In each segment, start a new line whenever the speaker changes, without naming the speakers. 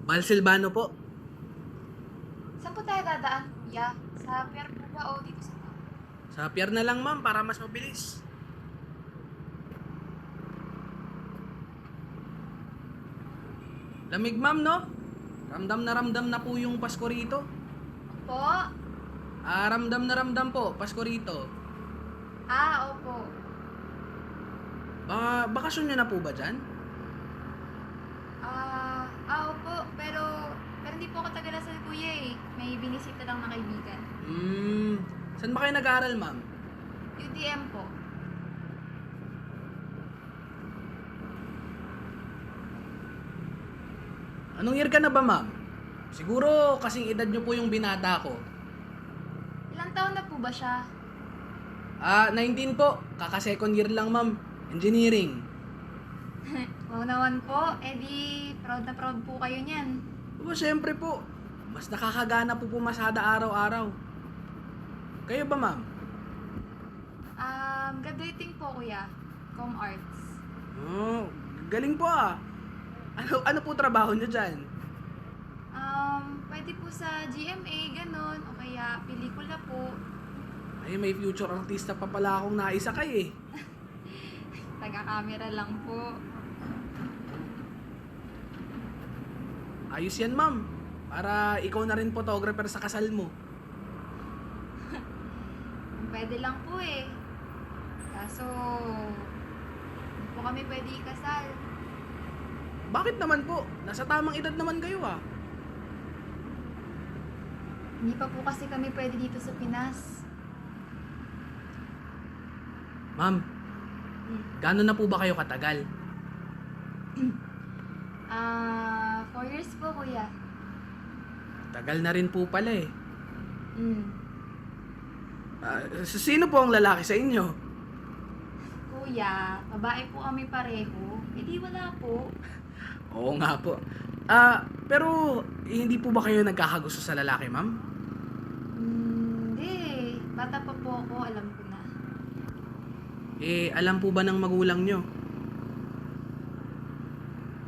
Val Silvano po.
Saan po tayo dadaan, kuya? Sa pier po ba o dito sa town?
Sa pier na lang ma'am para mas mabilis. Lamig ma'am no? Ramdam na po yung Pasko rito.
Po?
Ramdam po, Pasko rito.
Opo.
Bakasyon nyo na po ba dyan?
Opo. Pero hindi po ako tagala sa kuya eh. May binisita lang na kaibigan.
Saan ba kayo nag-aaral ma'am?
UTM po.
Anong year ka na ba ma'am? Siguro kasing edad nyo po yung binata ko.
Ilang taon na po ba siya?
19 po. Kaka second year lang ma'am. Engineering.
Wow naman po. Di proud na proud po kayo niyan.
Syempre po. Mas nakakagana po pumasada araw-araw. Kayo ba ma'am?
Graduating po kuya. Com Arts.
Galing po ah. Ano po trabaho nyo dyan?
Pwede po sa GMA, ganun. O kaya pelikula po.
Ay, may future artista pa pala akong naisakay eh.
Taga-camera lang po.
Ayos yan ma'am. Para ikaw na rin photographer sa kasal mo.
Pwede lang po eh. Kaso, hindi po kami pwede ikasal.
Bakit naman po? Nasa tamang edad naman kayo ah.
Hindi pa po kasi kami pwede dito sa Pinas.
Ma'am, gaano na po ba kayo katagal?
4 years po, kuya.
Tagal na rin po pala eh.
Mm.
Sino po ang lalaki sa inyo?
Kuya, babae po kami pareho. Di wala po.
Oo nga po. Pero hindi po ba kayo nagkakagusto sa lalaki, ma'am?
Hindi. Bata pa po ako, alam ko na.
Alam po ba ng magulang nyo?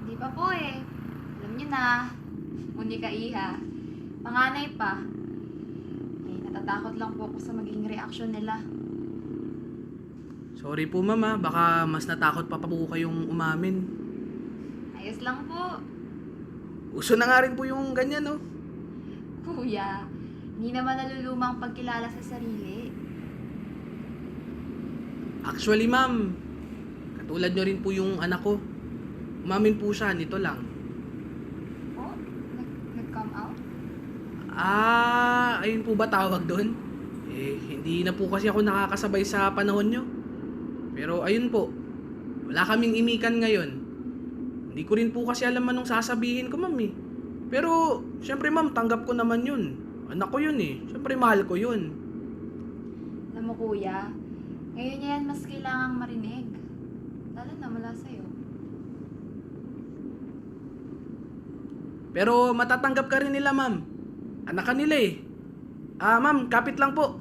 Hindi pa po eh. Alam niyo na. Uni ka iha. Panganay pa. Natatakot lang po ako sa magiging reaction nila.
Sorry po, ma'am ah. Baka mas natakot pa po kayong umamin.
Ayos lang po.
Uso na nga rin po yung ganyan, no?
Kuya, hindi naman nalulumang pagkilala sa sarili.
Actually, ma'am, katulad nyo rin po yung anak ko. Umamin po siya, nito lang.
Oh? Nag-come out?
Ayun po ba tawag doon? Hindi na po kasi ako nakakasabay sa panahon nyo. Pero ayun po, wala kaming imikan ngayon. Hindi ko rin po kasi alam anong sasabihin ko, ma'am eh. Pero, syempre ma'am, tanggap ko naman yun. Anak ko yun eh. Syempre mahal ko yun.
Alam mo kuya, ngayon yan mas kailangang marinig. Lalo na mula sa'yo.
Pero matatanggap ka rin nila, ma'am. Anak ka nila eh. Ma'am, kapit lang po.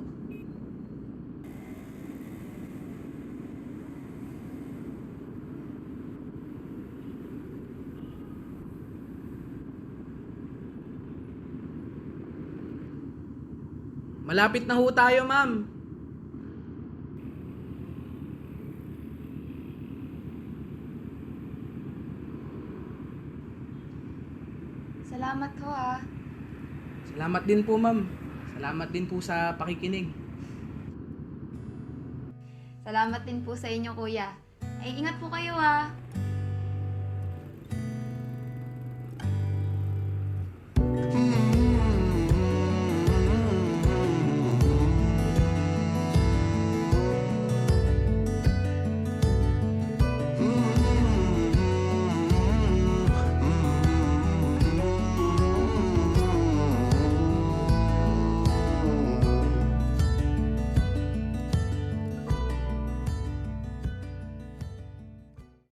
Malapit na ho tayo, ma'am.
Salamat ho ah.
Salamat din po, ma'am. Salamat din po sa pakikinig.
Salamat din po sa inyo kuya. Ay, ingat po kayo ah.